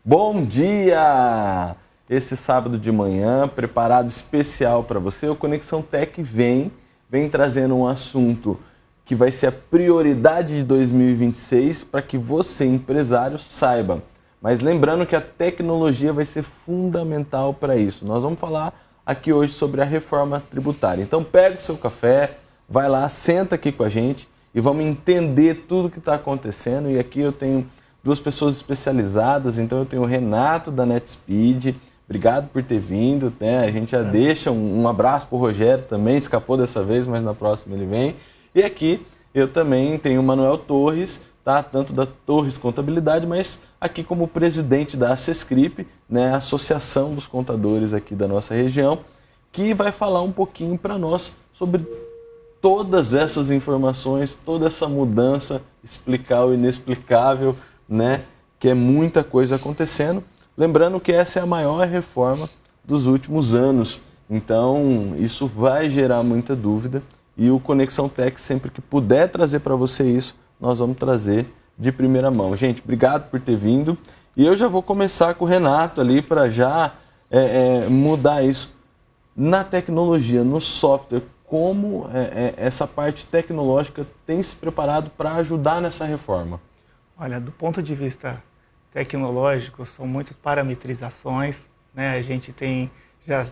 Bom dia! Esse sábado de manhã, preparado especial para você, o Conexão Tech vem trazendo um assunto que vai ser a prioridade de 2026 para que você, empresário, saiba. Mas lembrando que a tecnologia vai ser fundamental para isso. Nós vamos falar aqui hoje sobre a reforma tributária. Então pega o seu café, vai lá, senta aqui com a gente e vamos entender tudo o que está acontecendo. E aqui eu tenho duas pessoas especializadas, então eu tenho o Renato da NetSpeed. Obrigado por ter vindo, né? A gente já deixa um abraço para o Rogério também, escapou dessa vez, mas na próxima ele vem. E aqui eu também tenho o Manuel Torres, tá? Tanto da Torres Contabilidade, mas aqui como presidente da Acescrip, né? A Associação dos Contadores aqui da nossa região, que vai falar um pouquinho para nós sobre todas essas informações, toda essa mudança, explicar o inexplicável, né? Que é muita coisa acontecendo. Lembrando que essa é a maior reforma dos últimos anos, então isso vai gerar muita dúvida e o Conexão Tech, sempre que puder trazer para você isso, nós vamos trazer de primeira mão. Gente, obrigado por ter vindo e eu já vou começar com o Renato ali para já mudar isso. Na tecnologia, no software, como essa parte tecnológica tem se preparado para ajudar nessa reforma? Olha, do ponto de vista tecnológico, são muitas parametrizações, né? A gente tem já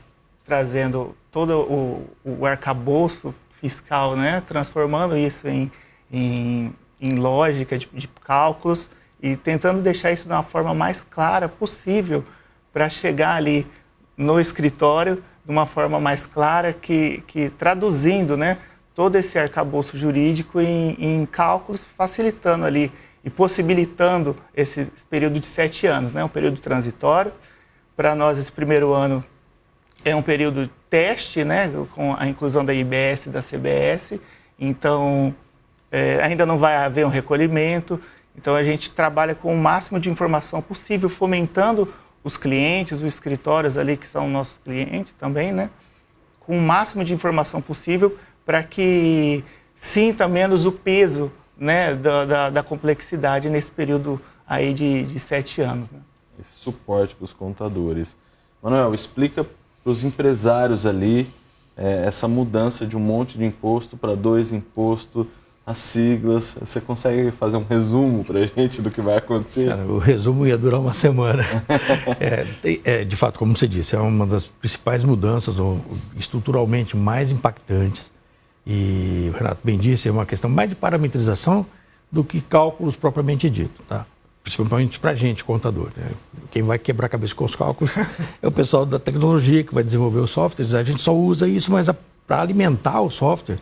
trazendo todo o arcabouço fiscal, né? Transformando isso em lógica de cálculos e tentando deixar isso de uma forma mais clara possível para chegar ali no escritório de uma forma mais clara que traduzindo, né? Todo esse arcabouço jurídico em cálculos, facilitando ali e possibilitando esse período de 7 anos, né? Um período transitório. Para nós, esse primeiro ano é um período teste, né? Com a inclusão da IBS e da CBS. Então, ainda não vai haver um recolhimento. Então, a gente trabalha com o máximo de informação possível, fomentando os clientes, os escritórios ali, que são nossos clientes também, né? Com o máximo de informação possível para que sinta menos o peso, né, da complexidade nesse período aí de 7 anos. Né? Esse suporte para os contadores. Manuel, explica para os empresários ali essa mudança de um monte de imposto para 2 impostos, as siglas. Você consegue fazer um resumo para a gente do que vai acontecer? Cara, o resumo ia durar uma semana. De fato, como você disse, é uma das principais mudanças, estruturalmente mais impactantes. E o Renato bem disse, é uma questão mais de parametrização do que cálculos propriamente dito, tá? Principalmente para a gente, contador, né? Quem vai quebrar a cabeça com os cálculos é o pessoal da tecnologia que vai desenvolver os softwares. A gente só usa isso, mas para alimentar o software,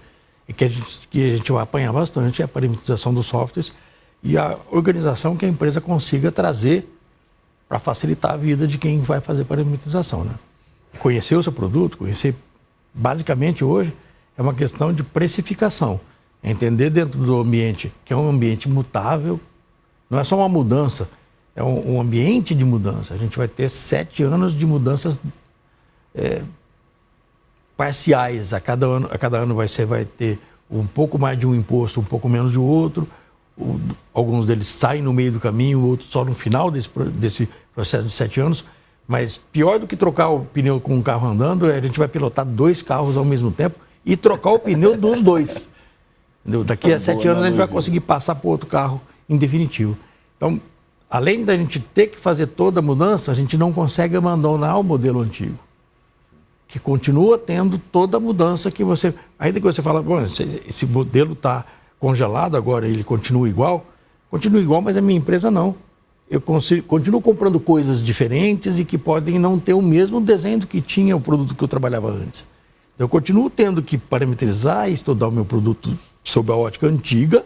e que a gente vai apanhar bastante, é a parametrização dos softwares e a organização que a empresa consiga trazer para facilitar a vida de quem vai fazer parametrização, né? Conhecer o seu produto, conhecer basicamente hoje, é uma questão de precificação. Entender dentro do ambiente, que é um ambiente mutável, não é só uma mudança, é um ambiente de mudança. A gente vai ter 7 anos de mudanças parciais. A cada ano vai ter um pouco mais de um imposto, um pouco menos de outro. Alguns deles saem no meio do caminho, outros só no final desse processo de 7 anos. Mas pior do que trocar o pneu com um carro andando, a gente vai pilotar 2 carros ao mesmo tempo e trocar o pneu dos 2. Entendeu? Daqui a 7 anos a gente vai conseguir passar para outro carro em definitivo. Então, além da gente ter que fazer toda a mudança, a gente não consegue abandonar o modelo antigo. Que continua tendo toda a mudança que você... Ainda que você fala, bom, esse modelo está congelado agora, ele continua igual, mas a minha empresa não. Eu continuo comprando coisas diferentes e que podem não ter o mesmo desenho do que tinha o produto que eu trabalhava antes. Eu continuo tendo que parametrizar e estudar o meu produto sob a ótica antiga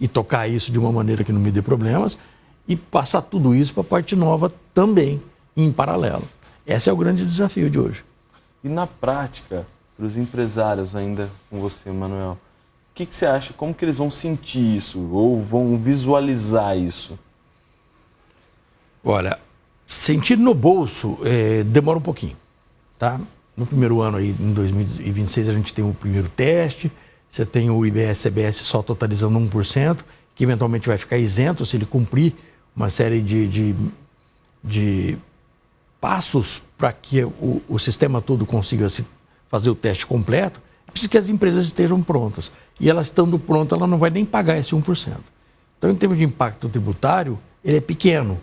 e tocar isso de uma maneira que não me dê problemas e passar tudo isso para a parte nova também, em paralelo. Esse é o grande desafio de hoje. E na prática, para os empresários ainda com você, Manuel, o que você acha, como que eles vão sentir isso ou vão visualizar isso? Olha, sentir no bolso demora um pouquinho, tá? No primeiro ano, aí, em 2026, a gente tem o primeiro teste, você tem o IBS-CBS só totalizando 1%, que eventualmente vai ficar isento se ele cumprir uma série de de passos para que o sistema todo consiga fazer o teste completo, é preciso que as empresas estejam prontas. E elas estando prontas, ela não vai nem pagar esse 1%. Então, em termos de impacto tributário, ele é pequeno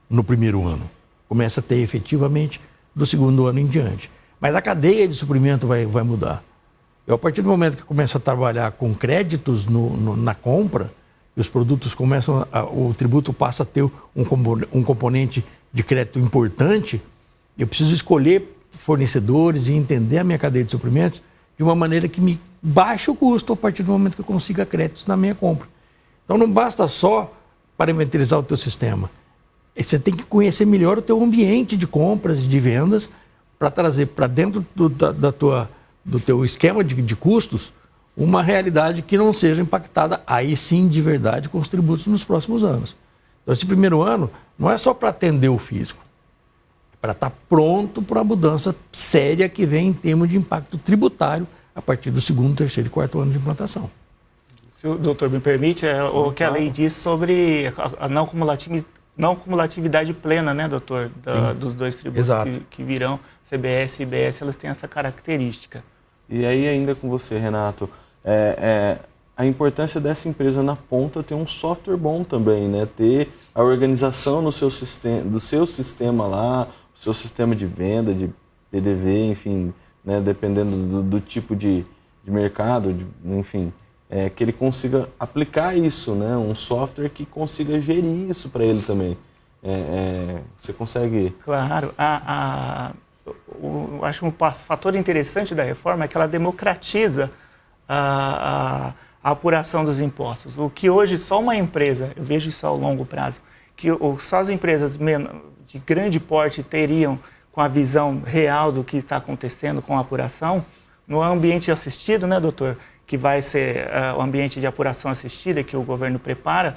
no primeiro ano. Começa a ter efetivamente do segundo ano em diante. Mas a cadeia de suprimento vai mudar. E a partir do momento que começa a trabalhar com créditos na compra, e os produtos começam, o tributo passa a ter um componente de crédito importante, eu preciso escolher fornecedores e entender a minha cadeia de suprimentos de uma maneira que me baixe o custo a partir do momento que eu consiga créditos na minha compra. Então não basta só parametrizar o teu sistema. Você tem que conhecer melhor o teu ambiente de compras e de vendas para trazer para dentro do teu esquema de custos uma realidade que não seja impactada aí sim de verdade com os tributos nos próximos anos. Então esse primeiro ano não é só para atender o fisco, é para estar pronto para a mudança séria que vem em termos de impacto tributário a partir do segundo, terceiro e quarto ano de implantação. Se o doutor me permite, o que a lei diz sobre a não cumulatividade plena, né, doutor, dos dois tributos que virão, CBS e IBS, elas têm essa característica. E aí ainda com você, Renato, a importância dessa empresa na ponta ter um software bom também, né? Ter a organização no seu sistema, do seu sistema lá, o seu sistema de venda, de PDV, enfim, né? Dependendo do tipo de mercado, enfim, que ele consiga aplicar isso, né? Um software que consiga gerir isso para ele também. Você consegue... Claro, eu acho um fator interessante da reforma é que ela democratiza a apuração dos impostos. O que hoje só uma empresa, eu vejo isso ao longo prazo, que só as empresas de grande porte teriam com a visão real do que está acontecendo com a apuração, no ambiente assistido, né, doutor, que vai ser o ambiente de apuração assistida que o governo prepara,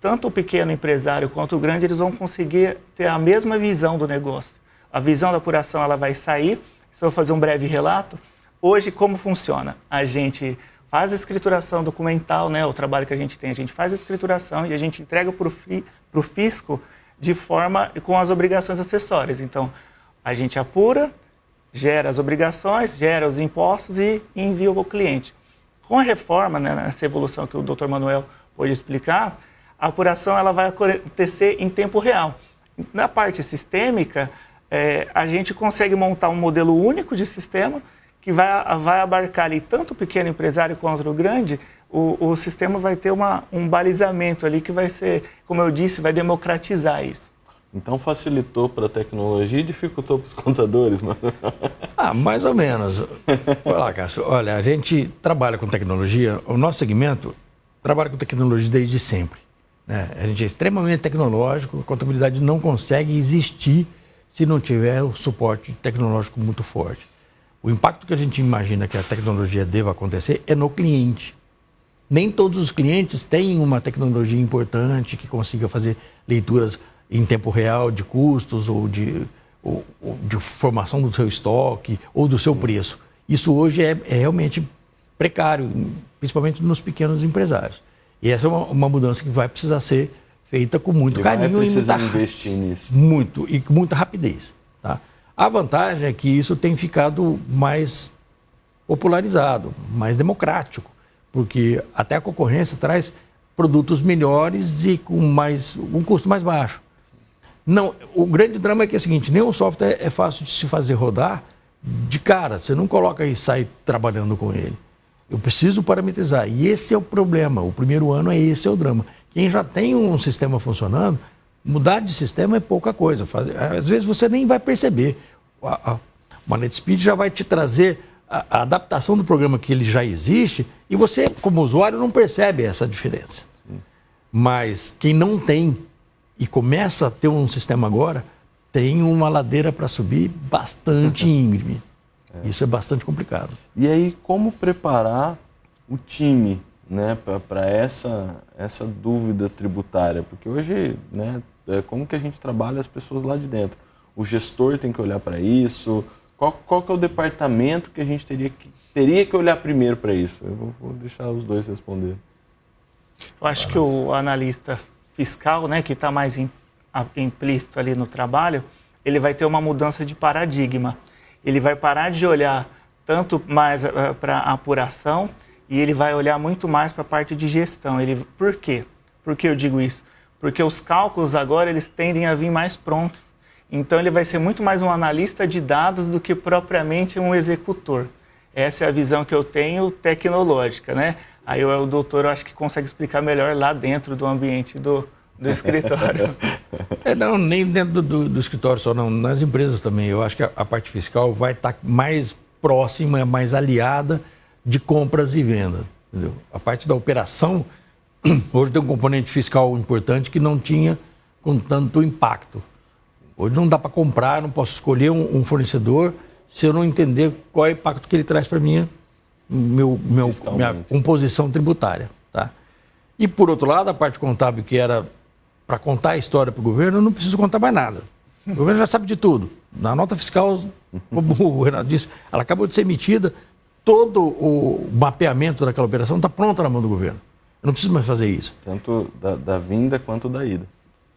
tanto o pequeno empresário quanto o grande, eles vão conseguir ter a mesma visão do negócio. A visão da apuração ela vai sair, se eu fazer um breve relato. Hoje, como funciona? A gente faz a escrituração documental, né, o trabalho que a gente tem, a gente faz a escrituração e a gente entrega para o fisco de forma com as obrigações acessórias. Então, a gente apura, gera as obrigações, gera os impostos e envia ao cliente. Com a reforma, né, nessa evolução que o Dr. Manuel pôde explicar, a apuração ela vai acontecer em tempo real. Na parte sistêmica, a gente consegue montar um modelo único de sistema que vai abarcar ali tanto o pequeno empresário quanto o grande. O sistema vai ter um balizamento ali que vai ser, como eu disse, vai democratizar isso. Então facilitou para a tecnologia e dificultou para os contadores, mano? Mais ou menos. Olha lá, Cássio, olha, a gente trabalha com tecnologia, o nosso segmento trabalha com tecnologia desde sempre, né? A gente é extremamente tecnológico, a contabilidade não consegue existir se não tiver o suporte tecnológico muito forte. O impacto que a gente imagina que a tecnologia deva acontecer é no cliente. Nem todos os clientes têm uma tecnologia importante que consiga fazer leituras em tempo real de custos ou de formação do seu estoque ou do seu preço. Isso hoje é realmente precário, principalmente nos pequenos empresários. E essa é uma mudança que vai precisar ser feita com muito carinho e investir nisso. Muito, e com muita rapidez. Tá? A vantagem é que isso tem ficado mais popularizado, mais democrático, porque até a concorrência traz produtos melhores e com um custo mais baixo. Não, o grande drama é que é o seguinte, nenhum software é fácil de se fazer rodar de cara, você não coloca e sai trabalhando com ele. Eu preciso parametrizar, e esse é o problema, o primeiro ano esse é o drama. Quem já tem um sistema funcionando, mudar de sistema é pouca coisa. Às vezes você nem vai perceber. O NetSpeed já vai te trazer a adaptação do programa que ele já existe e você, como usuário, não percebe essa diferença. Sim. Mas quem não tem e começa a ter um sistema agora, tem uma ladeira para subir bastante íngreme. Isso é bastante complicado. E aí, como preparar o time, né, para essa dúvida tributária? Porque hoje, né, como que a gente trabalha as pessoas lá de dentro? O gestor tem que olhar para isso? Qual que é o departamento que a gente teria que olhar primeiro para isso? Eu vou deixar os dois responder. Eu acho que o analista fiscal, né, que está mais implícito ali no trabalho, ele vai ter uma mudança de paradigma. Ele vai parar de olhar tanto mais para a apuração e ele vai olhar muito mais para a parte de gestão. Por quê? Por que eu digo isso? Porque os cálculos agora eles tendem a vir mais prontos. Então ele vai ser muito mais um analista de dados do que propriamente um executor. Essa é a visão que eu tenho tecnológica, né? Aí o doutor eu acho que consegue explicar melhor lá dentro do ambiente do escritório. Não, nem dentro do escritório só, não. Nas empresas também. Eu acho que a parte fiscal vai estar mais próxima, mais aliada de compras e vendas. Entendeu? A parte da operação, hoje tem um componente fiscal importante que não tinha com tanto impacto. Hoje não dá para comprar, não posso escolher um fornecedor se eu não entender qual é o impacto que ele traz para minha composição tributária. Tá? E, por outro lado, a parte contábil, que era para contar a história para o governo, eu não preciso contar mais nada. O governo já sabe de tudo. Na nota fiscal, como o Renato disse, ela acabou de ser emitida, todo o mapeamento daquela operação está pronto na mão do governo. Eu não preciso mais fazer isso. Tanto da vinda quanto da ida.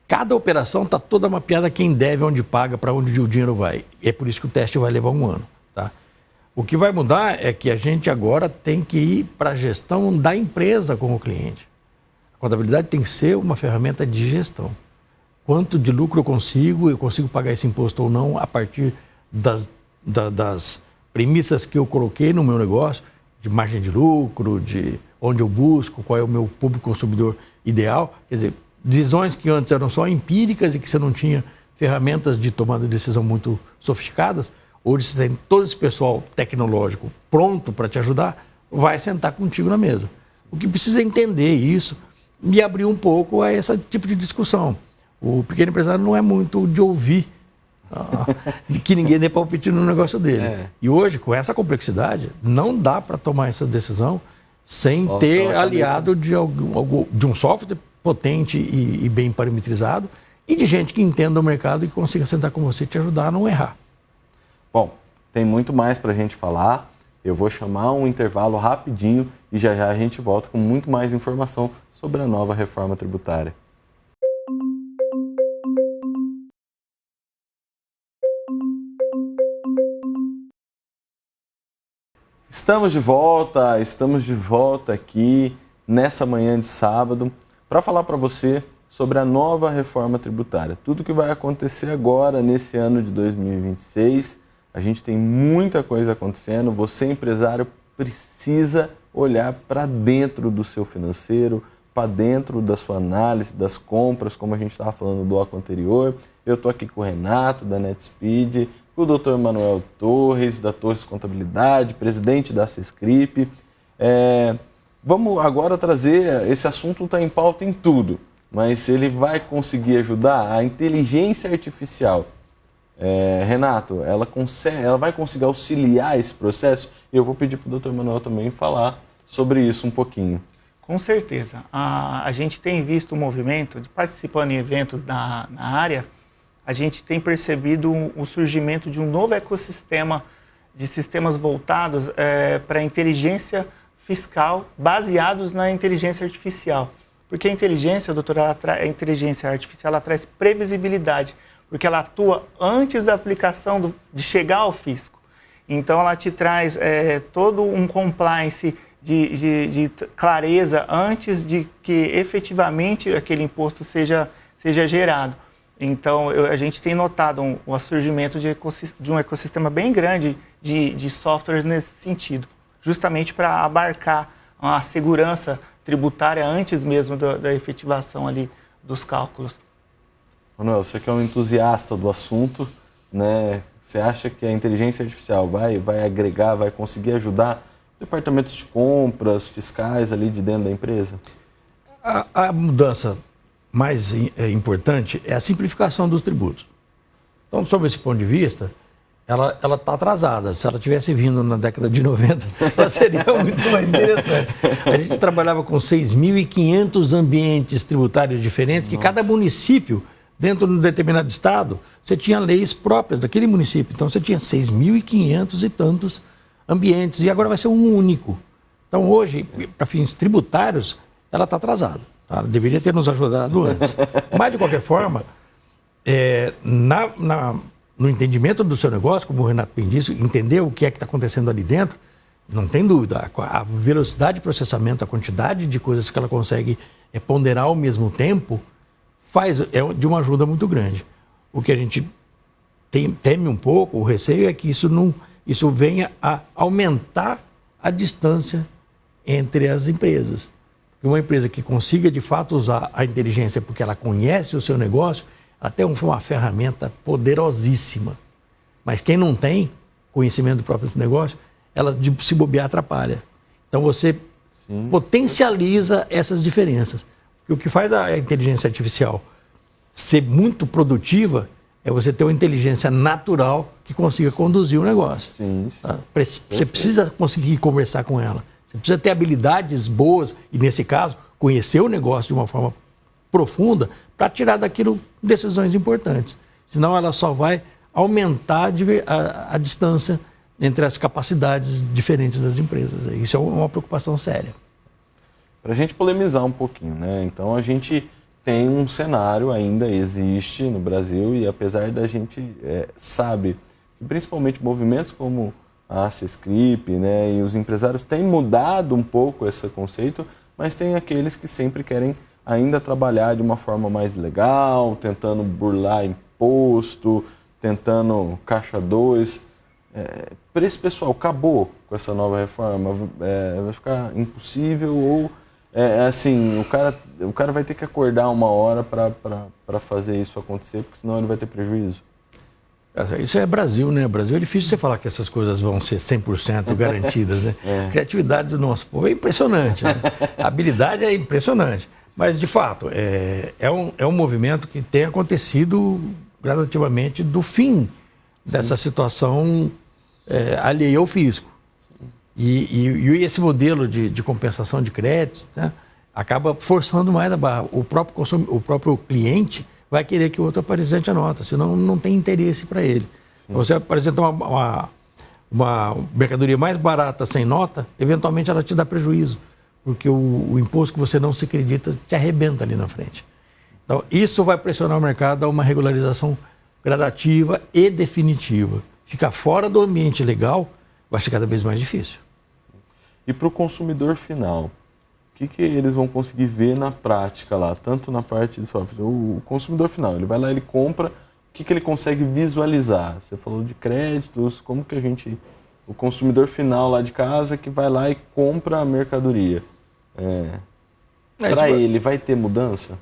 Cada operação está toda mapeada, quem deve, onde paga, para onde o dinheiro vai. E é por isso que o teste vai levar 1 ano. Tá? O que vai mudar é que a gente agora tem que ir para a gestão da empresa com o cliente. A contabilidade tem que ser uma ferramenta de gestão. Quanto de lucro eu consigo pagar esse imposto ou não a partir das premissas que eu coloquei no meu negócio, de margem de lucro, de onde eu busco, qual é o meu público consumidor ideal. Quer dizer, decisões que antes eram só empíricas e que você não tinha ferramentas de tomada de decisão muito sofisticadas, hoje você tem todo esse pessoal tecnológico pronto para te ajudar, vai sentar contigo na mesa. O que precisa é entender isso e abrir um pouco a esse tipo de discussão. O pequeno empresário não é muito de ouvir que ninguém dê palpite no negócio dele. E hoje, com essa complexidade, não dá para tomar essa decisão sem ter aliado de um software potente e bem parametrizado e de gente que entenda o mercado e que consiga sentar com você e te ajudar a não errar. Bom, tem muito mais para a gente falar. Eu vou chamar um intervalo rapidinho e já já a gente volta com muito mais informação sobre a nova reforma tributária. Estamos de volta aqui nessa manhã de sábado para falar para você sobre a nova reforma tributária. Tudo que vai acontecer agora, nesse ano de 2026, a gente tem muita coisa acontecendo. Você, empresário, precisa olhar para dentro do seu financeiro, para dentro da sua análise das compras, como a gente estava falando no bloco anterior. Eu estou aqui com o Renato, da NetSpeed, com o Dr. Manuel Torres, da Torres Contabilidade, presidente da Sescrip. Vamos agora trazer, esse assunto está em pauta em tudo, mas ele vai conseguir ajudar a inteligência artificial. Renato, ela vai conseguir auxiliar esse processo? Eu vou pedir para o Dr. Manuel também falar sobre isso um pouquinho. Com certeza. A gente tem visto o movimento, participando em eventos na área, a gente tem percebido o surgimento de um novo ecossistema de sistemas voltados para a inteligência fiscal, baseados na inteligência artificial. Porque a inteligência, doutora, a inteligência artificial ela traz previsibilidade, porque ela atua antes da aplicação de chegar ao fisco. Então, ela te traz todo um compliance de clareza antes de que efetivamente aquele imposto seja gerado. Então, a gente tem notado o surgimento de um ecossistema bem grande de softwares nesse sentido, justamente para abarcar a segurança tributária antes mesmo da efetivação ali dos cálculos. Manuel, você que é um entusiasta do assunto, né? Você acha que a inteligência artificial vai agregar, vai conseguir ajudar departamentos de compras, fiscais ali de dentro da empresa? A mudança mais importante é a simplificação dos tributos. Então, sob esse ponto de vista, ela está atrasada. Se ela tivesse vindo na década de 90, ela seria muito mais interessante. A gente trabalhava com 6.500 ambientes tributários diferentes, que cada município, dentro de um determinado estado, você tinha leis próprias daquele município. Então, você tinha 6.500 e tantos ambientes, e agora vai ser um único. Então, hoje, para fins tributários, ela está atrasada. Tá? Ela deveria ter nos ajudado antes. Mas, de qualquer forma, no entendimento do seu negócio, como o Renato bem disse, entender o que é que está acontecendo ali dentro, não tem dúvida, a velocidade de processamento, a quantidade de coisas que ela consegue ponderar ao mesmo tempo, é de uma ajuda muito grande. O que a gente teme um pouco, o receio é que isso venha a aumentar a distância entre as empresas. Uma empresa que consiga de fato usar a inteligência porque ela conhece o seu negócio, ela tem uma ferramenta poderosíssima. Mas quem não tem conhecimento do próprio negócio, ela de se bobear atrapalha. Então você potencializa essas diferenças. Porque o que faz a inteligência artificial ser muito produtiva é você ter uma inteligência natural que consiga conduzir o negócio. Sim. Tá? Você precisa conseguir conversar com ela. Você precisa ter habilidades boas e, nesse caso, conhecer o negócio de uma forma profunda para tirar daquilo decisões importantes. Senão ela só vai aumentar a distância entre as capacidades diferentes das empresas. Isso é uma preocupação séria. Para a gente polemizar um pouquinho, né? Então a gente tem um cenário, ainda existe no Brasil, e apesar da gente sabe que principalmente movimentos como a Sescrip, né, e os empresários têm mudado um pouco esse conceito, mas tem aqueles que sempre querem ainda trabalhar de uma forma mais legal, tentando burlar imposto, tentando caixa 2. Para esse pessoal, acabou com essa nova reforma? Vai ficar impossível ou assim, o cara vai ter que acordar uma hora para fazer isso acontecer, porque senão ele vai ter prejuízo? Isso é Brasil, né? Brasil é difícil você falar que essas coisas vão ser 100% garantidas, né? A criatividade do nosso povo é impressionante, né? A habilidade é impressionante. Mas, de fato, é um movimento que tem acontecido gradativamente do fim dessa situação alheia ao fisco. E esse modelo de compensação de créditos, né, acaba forçando mais a barra. O próprio cliente vai querer que o outro apresente a nota, senão não tem interesse para ele. Você apresenta uma mercadoria mais barata sem nota, eventualmente ela te dá prejuízo, porque o imposto que você não se acredita te arrebenta ali na frente. Então, isso vai pressionar o mercado a uma regularização gradativa e definitiva. Ficar fora do ambiente legal vai ser cada vez mais difícil. E para o consumidor final, o que eles vão conseguir ver na prática lá, tanto na parte de software? O consumidor final, ele vai lá, ele compra, o que ele consegue visualizar? Você falou de créditos, como que o consumidor final lá de casa que vai lá e compra a mercadoria, para ele vai ter mudança?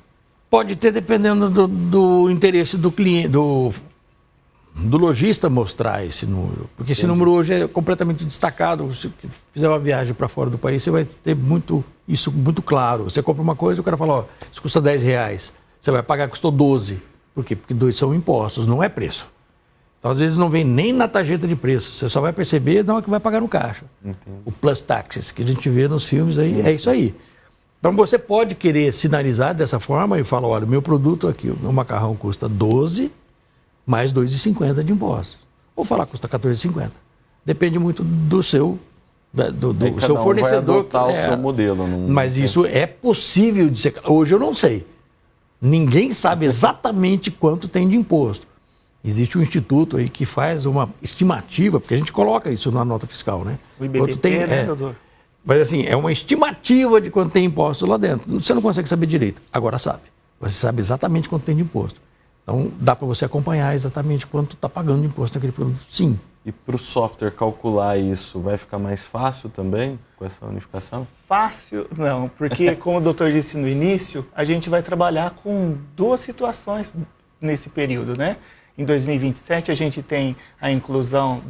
Pode ter, dependendo do interesse do cliente, do lojista mostrar esse número. Porque esse número hoje é completamente destacado. Se fizer uma viagem para fora do país, você vai ter isso muito claro. Você compra uma coisa, o cara fala, isso custa R$10. Você vai pagar, custou 12. Por quê? Porque 2 são impostos, não é preço. Então, às vezes, não vem nem na tarjeta de preço. Você só vai perceber na hora que vai pagar no caixa. Entendi. O plus taxes, que a gente vê nos filmes aí, é isso aí. Então, você pode querer sinalizar dessa forma e falar, olha, meu produto aqui, o meu macarrão custa 12, mais 2,50 de impostos. Ou falar custa 14,50. Depende muito do seu seu fornecedor. Vai adotar o seu modelo. Mas isso é possível de ser. Hoje eu não sei. Ninguém sabe exatamente quanto tem de imposto. Existe um instituto aí que faz uma estimativa, porque a gente coloca isso na nota fiscal, né? O IBBT, né, doutor? Mas assim, é uma estimativa de quanto tem imposto lá dentro. Você não consegue saber direito. Agora sabe. Você sabe exatamente quanto tem de imposto. Então, dá para você acompanhar exatamente quanto está pagando de imposto naquele produto, sim. E para o software calcular isso, vai ficar mais fácil também com essa unificação? Fácil não, porque como o doutor disse no início, a gente vai trabalhar com 2 situações nesse período, né? Em 2027, a gente tem a inclusão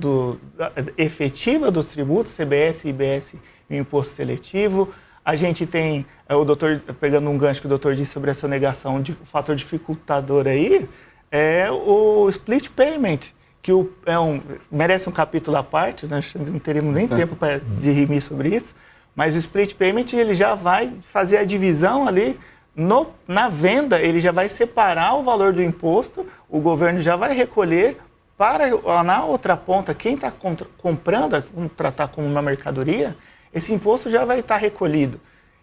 efetiva dos tributos, CBS, IBS e o imposto seletivo. A gente tem, o doutor, pegando um gancho que o doutor disse sobre essa sonegação, de fator dificultador aí, é o split payment, que merece um capítulo à parte, nós não teríamos nem tempo de rimir sobre isso, mas o split payment ele já vai fazer a divisão ali, na venda ele já vai separar o valor do imposto, o governo já vai recolher para, na outra ponta, quem está comprando, tratar como uma mercadoria, esse imposto já vai estar recolhido.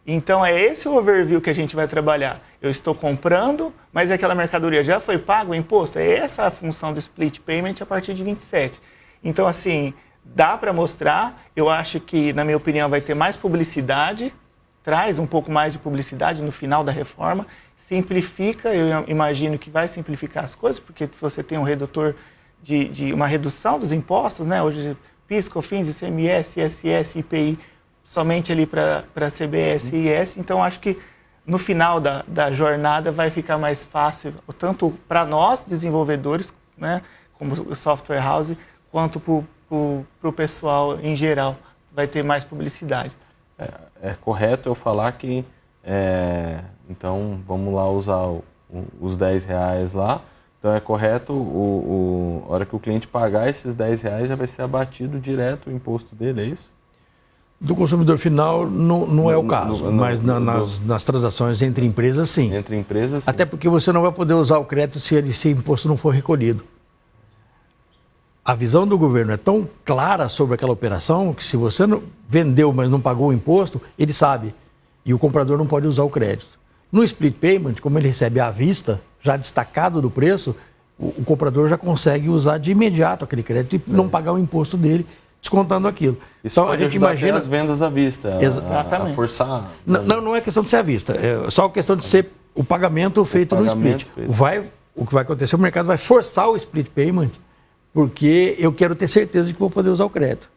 Então, é esse o overview que a gente vai trabalhar. Eu estou comprando, mas aquela mercadoria já foi paga o imposto? É essa a função do split payment a partir de 27. Então, assim, dá para mostrar. Eu acho que, na minha opinião, vai ter mais publicidade, traz um pouco mais de publicidade no final da reforma, simplifica, eu imagino que vai simplificar as coisas, porque você tem um redutor de uma redução dos impostos, né? Hoje, PIS, COFINS, ICMS, ISS, IPI, somente ali para CBS e IS. Então, acho que no final da jornada vai ficar mais fácil, tanto para nós, desenvolvedores, né, como software house, quanto para o pessoal em geral. Vai ter mais publicidade. É correto eu falar que, então, vamos lá usar os R$10 lá. Então, é correto, a hora que o cliente pagar esses R$10, já vai ser abatido direto o imposto dele, é isso? Do consumidor final não é o caso, mas nas transações entre empresas, sim. Entre empresas, sim. Até porque você não vai poder usar o crédito se o imposto não for recolhido. A visão do governo é tão clara sobre aquela operação que se você não vendeu, mas não pagou o imposto, ele sabe. E o comprador não pode usar o crédito. No split payment, como ele recebe à vista, já destacado do preço, o comprador já consegue usar de imediato aquele crédito e não pagar o imposto dele, descontando aquilo. Isso então, pode a gente imagina as vendas à vista, exatamente. A forçar. Não é questão de ser à vista, é só questão de ser o pagamento feito no split. O que vai acontecer, o mercado vai forçar o split payment, porque eu quero ter certeza de que vou poder usar o crédito.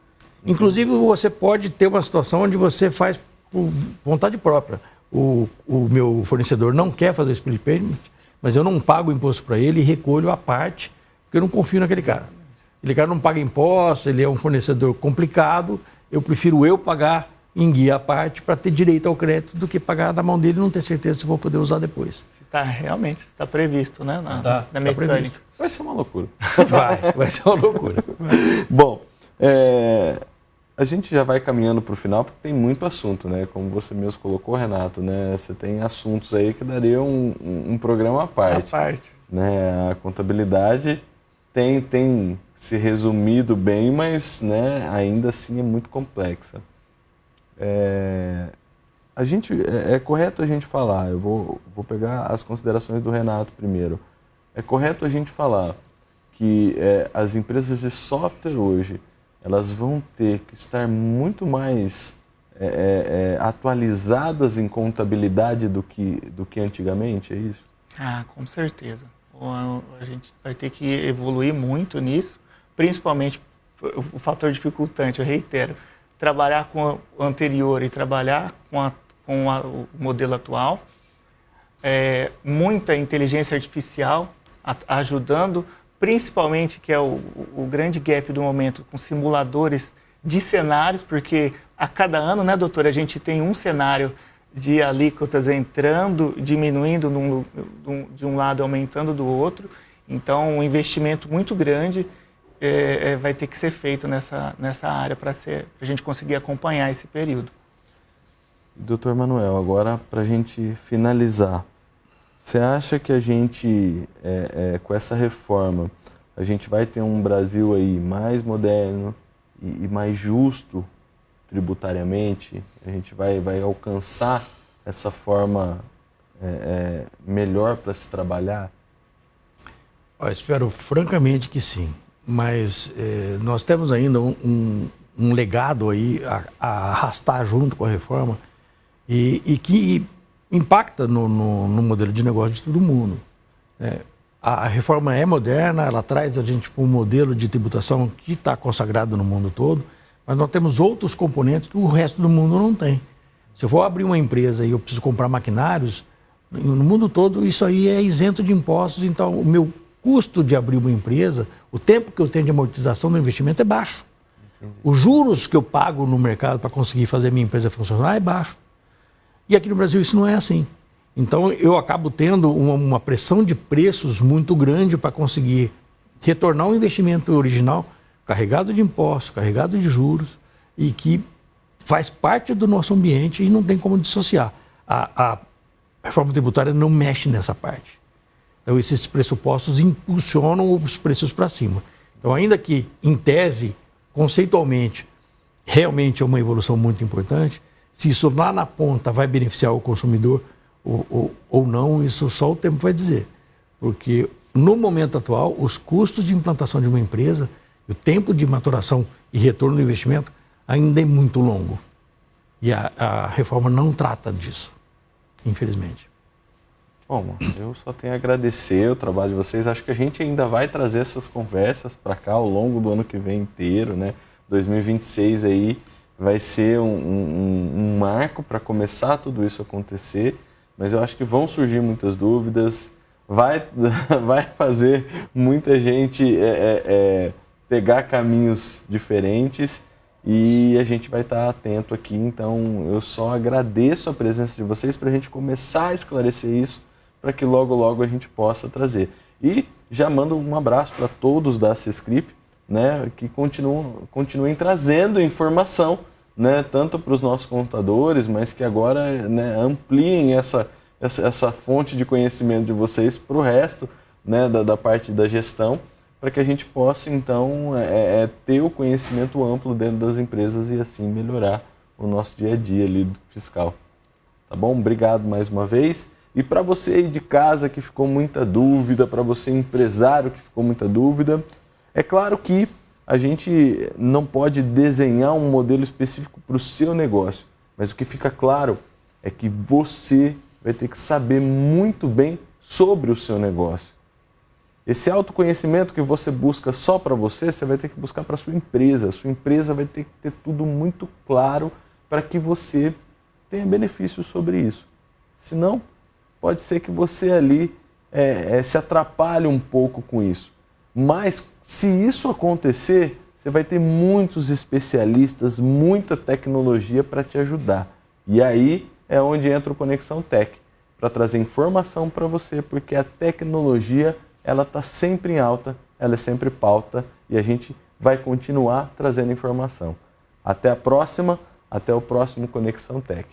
Inclusive, você pode ter uma situação onde você faz por vontade própria. O meu fornecedor não quer fazer o split payment, mas eu não pago o imposto para ele e recolho a parte, porque eu não confio naquele cara. Aquele cara não paga imposto, ele é um fornecedor complicado, eu prefiro eu pagar em guia à parte para ter direito ao crédito do que pagar da mão dele e não ter certeza se vou poder usar depois. Realmente está previsto, né, na mecânica. Previsto. Vai ser uma loucura. Vai ser uma loucura. Bom, a gente já vai caminhando para o final porque tem muito assunto, né? Como você mesmo colocou, Renato, né? Você tem assuntos aí que daria um programa à parte. Né? A contabilidade tem se resumido bem, mas, né, ainda assim é muito complexa. É correto a gente falar, eu vou pegar as considerações do Renato primeiro. É correto a gente falar que as empresas de software hoje, elas vão ter que estar muito mais atualizadas em contabilidade do que antigamente, é isso? Com certeza. A gente vai ter que evoluir muito nisso, principalmente o fator dificultante, eu reitero, trabalhar com o anterior e trabalhar com o modelo atual. Muita inteligência artificial ajudando, principalmente, que é o grande gap do momento, com simuladores de cenários, porque a cada ano, né, doutor, a gente tem um cenário de alíquotas entrando, diminuindo de um lado, aumentando do outro. Então, um investimento muito grande vai ter que ser feito nessa área para a gente conseguir acompanhar esse período. Doutor Manuel, agora para a gente finalizar, você acha que a gente, com essa reforma, a gente vai ter um Brasil aí mais moderno e mais justo tributariamente? A gente vai alcançar essa forma melhor para se trabalhar? Eu espero francamente que sim, mas nós temos ainda um legado aí a arrastar junto com a reforma e que impacta no modelo de negócio de todo mundo. A reforma é moderna, ela traz a gente para um modelo de tributação que está consagrado no mundo todo, mas nós temos outros componentes que o resto do mundo não tem. Se eu for abrir uma empresa e eu preciso comprar maquinários, no mundo todo isso aí é isento de impostos, então o meu custo de abrir uma empresa, o tempo que eu tenho de amortização do investimento é baixo. Entendi. Os juros que eu pago no mercado para conseguir fazer a minha empresa funcionar é baixo. E aqui no Brasil isso não é assim. Então eu acabo tendo uma pressão de preços muito grande para conseguir retornar o investimento original, carregado de impostos, carregado de juros, e que faz parte do nosso ambiente e não tem como dissociar. A reforma tributária não mexe nessa parte. Então esses pressupostos impulsionam os preços para cima. Então, ainda que, em tese, conceitualmente, realmente é uma evolução muito importante, Se isso lá na ponta vai beneficiar o consumidor ou não, isso só o tempo vai dizer. Porque no momento atual, os custos de implantação de uma empresa, o tempo de maturação e retorno do investimento ainda é muito longo. E a reforma não trata disso, infelizmente. Bom, eu só tenho a agradecer o trabalho de vocês. Acho que a gente ainda vai trazer essas conversas para cá ao longo do ano que vem inteiro, né? 2026 aí vai ser um marco para começar tudo isso a acontecer, mas eu acho que vão surgir muitas dúvidas, vai fazer muita gente pegar caminhos diferentes e a gente vai estar atento aqui. Então eu só agradeço a presença de vocês para a gente começar a esclarecer isso, para que logo logo a gente possa trazer. E já mando um abraço para todos da Cescrip, né, que continuem trazendo informação, né, tanto para os nossos contadores, mas que agora, né, ampliem essa fonte de conhecimento de vocês para o resto, né, da parte da gestão, para que a gente possa, então, ter o conhecimento amplo dentro das empresas e assim melhorar o nosso dia a dia ali do fiscal. Tá bom? Obrigado mais uma vez. E para você aí de casa que ficou muita dúvida, para você empresário que ficou muita dúvida, é claro que a gente não pode desenhar um modelo específico para o seu negócio, mas o que fica claro é que você vai ter que saber muito bem sobre o seu negócio. Esse autoconhecimento que você busca só para você, você vai ter que buscar para a sua empresa. A sua empresa vai ter que ter tudo muito claro para que você tenha benefícios sobre isso. Senão, pode ser que você ali se atrapalhe um pouco com isso. Mas, se isso acontecer, você vai ter muitos especialistas, muita tecnologia para te ajudar. E aí é onde entra o Conexão Tech, para trazer informação para você, porque a tecnologia ela está sempre em alta, ela é sempre pauta e a gente vai continuar trazendo informação. Até a próxima, até o próximo Conexão Tech.